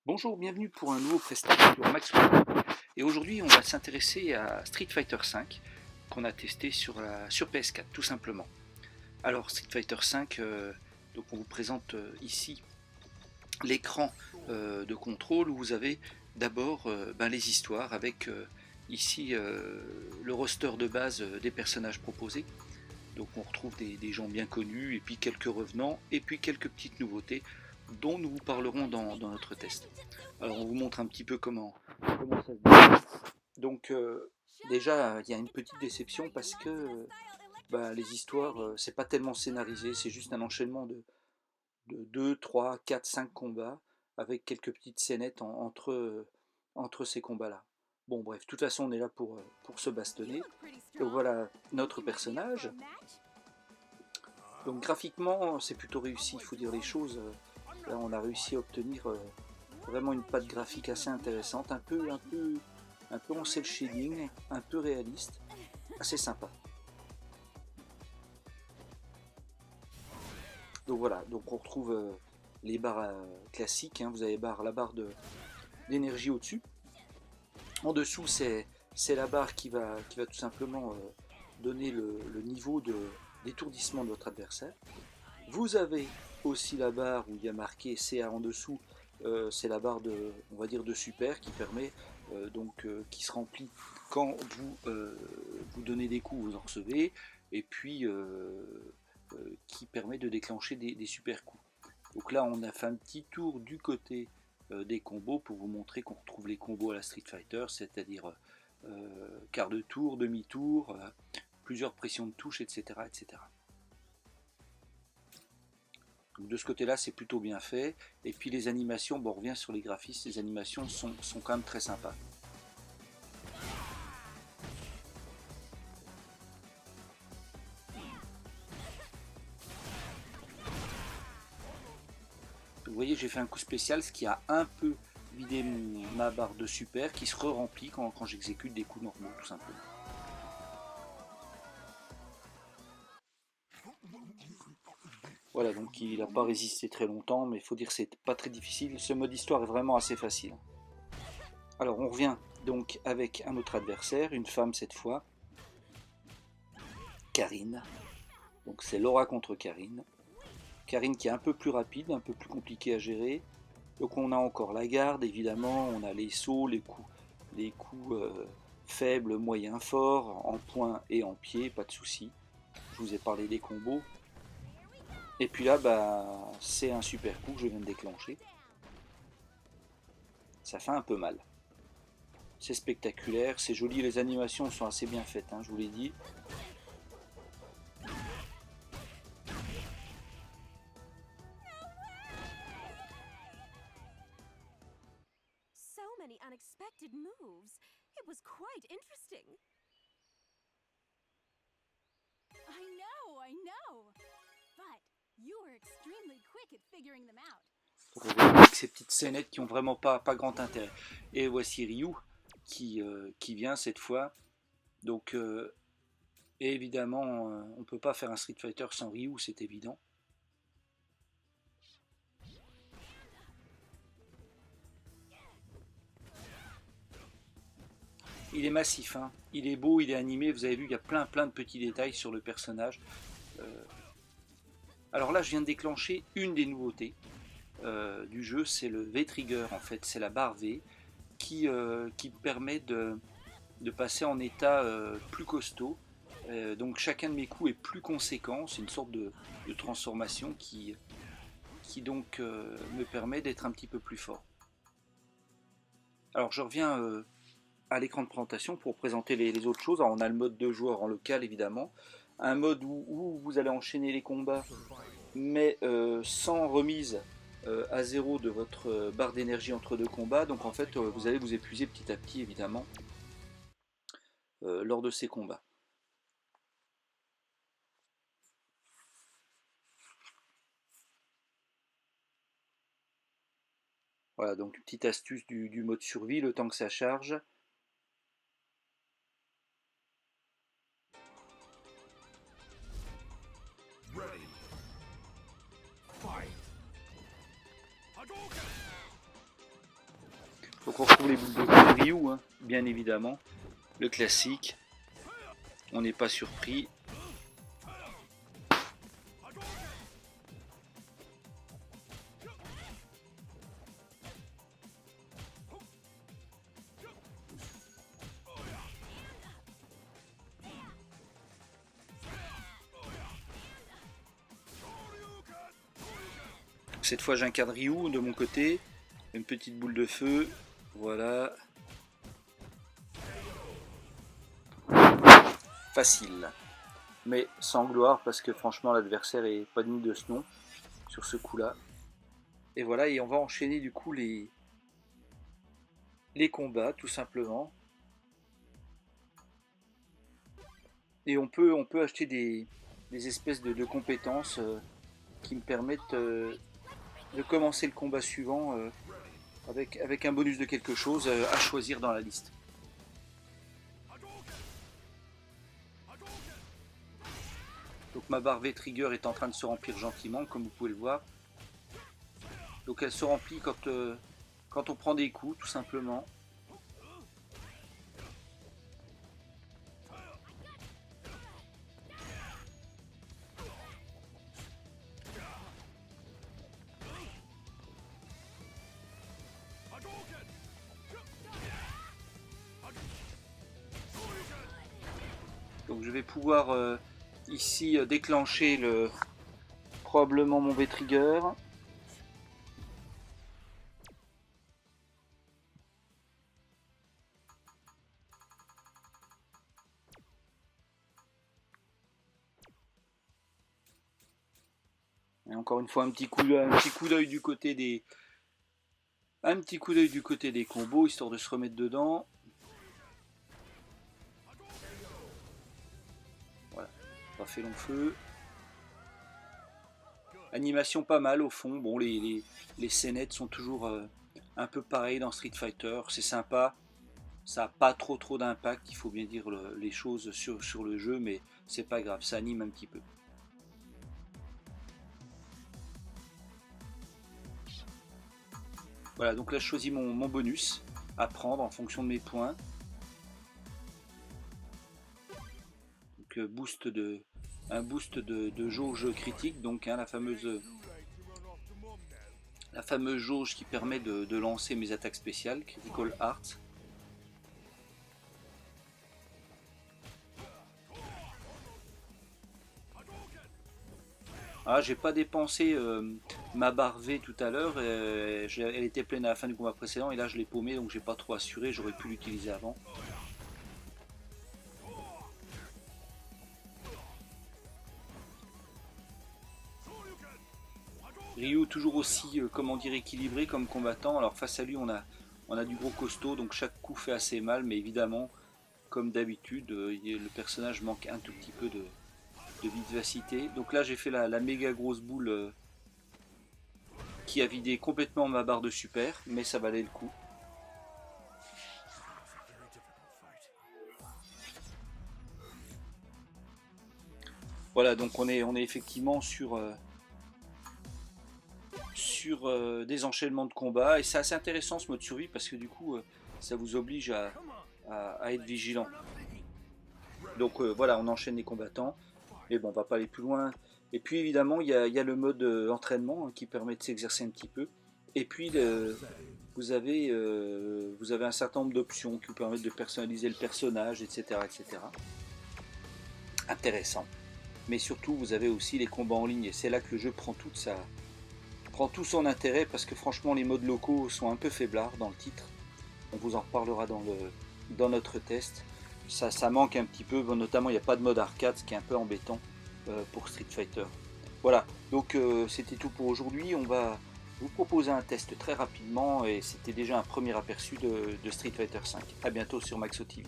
Bonjour, bienvenue pour un nouveau prestige sur Maxwell. Et aujourd'hui, on va s'intéresser à Street Fighter V qu'on a testé sur PS4, tout simplement. Alors, Street Fighter V, donc on vous présente ici l'écran de contrôle où vous avez d'abord les histoires avec ici le roster de base des personnages proposés. Donc on retrouve des gens bien connus et puis quelques revenants et puis quelques petites nouveautés dont nous vous parlerons dans notre test. Alors on vous montre un petit peu comment ça se passe. Donc déjà il y a une petite déception parce que les histoires c'est pas tellement scénarisé, c'est juste un enchaînement de 2, 3, 4, 5 combats avec quelques petites scénettes entre ces combats là. Bon bref, de toute façon on est là pour se bastonner. Donc voilà notre personnage. Donc graphiquement c'est plutôt réussi, il faut dire les choses. Là on a réussi à obtenir vraiment une patte graphique assez intéressante, un peu en cel shading, un peu réaliste, assez sympa. Donc voilà, donc on retrouve les barres classiques, hein, vous avez la barre d'énergie au-dessus. En dessous c'est la barre qui va tout simplement donner le niveau d'étourdissement de votre adversaire. Vous avez aussi la barre où il y a marqué CA en dessous, c'est la barre on va dire de super qui permet qui se remplit quand vous donnez des coups, vous en recevez, et puis qui permet de déclencher des super coups. Donc là on a fait un petit tour du côté des combos pour vous montrer qu'on retrouve les combos à la Street Fighter, c'est-à-dire quart de tour, demi-tour, plusieurs pressions de touche, etc. etc. Donc de ce côté-là, c'est plutôt bien fait. Et puis les animations, on revient sur les graphismes, les animations sont quand même très sympas. Vous voyez, j'ai fait un coup spécial, ce qui a un peu vidé ma barre de super, qui se re-remplit quand j'exécute des coups normaux, tout simplement. Voilà, donc il n'a pas résisté très longtemps, mais il faut dire que c'est pas très difficile. Ce mode histoire est vraiment assez facile. Alors on revient donc avec un autre adversaire, une femme cette fois, Karine. Donc c'est Laura contre Karine. Karine qui est un peu plus rapide, un peu plus compliqué à gérer. Donc on a encore la garde, évidemment, on a les sauts, les coups faibles, moyens, forts, en point et en pied, pas de souci. Je vous ai parlé des combos. Et puis là, c'est un super coup que je viens de déclencher. Ça fait un peu mal. C'est spectaculaire, c'est joli, les animations sont assez bien faites, hein, je vous l'ai dit. So many unexpected moves. It was quite interesting. I know. But you were extremely quick at figuring them out. Donc on voit avec ces petites scénettes qui ont vraiment pas grand intérêt. Et voici Ryu qui vient cette fois. Donc et évidemment, on ne peut pas faire un Street Fighter sans Ryu, c'est évident. Il est massif, hein. Il est beau, il est animé, vous avez vu, il y a plein de petits détails sur le personnage. Alors là, je viens de déclencher une des nouveautés du jeu, c'est le V-Trigger, en fait, c'est la barre V qui permet de passer en état plus costaud. Donc chacun de mes coups est plus conséquent, c'est une sorte de transformation qui donc me permet d'être un petit peu plus fort. Alors je reviens à l'écran de présentation pour présenter les autres choses. Alors, on a le mode de joueur en local évidemment, un mode où vous allez enchaîner les combats mais sans remise à zéro de votre barre d'énergie entre deux combats, donc en fait vous allez vous épuiser petit à petit évidemment lors de ces combats. Voilà, donc petite astuce du mode survie, le temps que ça charge. Donc on retrouve les boules de Ryu, hein, bien évidemment. Le classique. On n'est pas surpris. Cette fois j'incarne Ryu de mon côté. Une petite boule de feu. Voilà. Facile. Mais sans gloire parce que franchement l'adversaire est pas digne de ce nom sur ce coup là. Et voilà, et on va enchaîner du coup les combats tout simplement. Et on peut acheter des espèces de compétences qui me permettent de commencer le combat suivant avec un bonus de quelque chose à choisir dans la liste. Donc ma barre V-Trigger est en train de se remplir gentiment, comme vous pouvez le voir. Donc elle se remplit quand on prend des coups, tout simplement. Donc je vais pouvoir ici déclencher probablement mon V-Trigger. Et encore une fois un petit coup d'œil du côté des combos histoire de se remettre dedans. Voilà, pas fait long feu. Animation pas mal au fond. Bon, les scénettes sont toujours un peu pareilles dans Street Fighter. C'est sympa. Ça n'a pas trop d'impact, il faut bien dire les choses sur le jeu, mais c'est pas grave, ça anime un petit peu. Voilà, donc là je choisis mon bonus à prendre en fonction de mes points. Donc un boost de jauge critique, donc hein, la fameuse jauge qui permet de lancer mes attaques spéciales, Critical Arts. Ah, j'ai pas dépensé ma barre V tout à l'heure, elle était pleine à la fin du combat précédent et là je l'ai paumée donc j'ai pas trop assuré, j'aurais pu l'utiliser avant. Ryu toujours aussi comment dire équilibré comme combattant, alors face à lui on a du gros costaud donc chaque coup fait assez mal, mais évidemment comme d'habitude le personnage manque un tout petit peu de vivacité. Donc là j'ai fait la méga grosse boule qui a vidé complètement ma barre de super, mais ça valait le coup. Voilà, donc on est effectivement sur des enchaînements de combat et c'est assez intéressant ce mode survie parce que du coup ça vous oblige à être vigilant. Donc voilà, on enchaîne les combattants. Mais bon, on va pas aller plus loin. Et puis évidemment, il y a le mode entraînement hein, qui permet de s'exercer un petit peu. Et puis vous avez un certain nombre d'options qui vous permettent de personnaliser le personnage, etc., etc. Intéressant. Mais surtout, vous avez aussi les combats en ligne. Et c'est là que le jeu prend tout son intérêt parce que franchement, les modes locaux sont un peu faiblards dans le titre. On vous en reparlera dans notre test. Ça manque un petit peu, notamment il n'y a pas de mode arcade, ce qui est un peu embêtant pour Street Fighter. Voilà, donc c'était tout pour aujourd'hui. On va vous proposer un test très rapidement et c'était déjà un premier aperçu de Street Fighter V. A bientôt sur Maxo TV.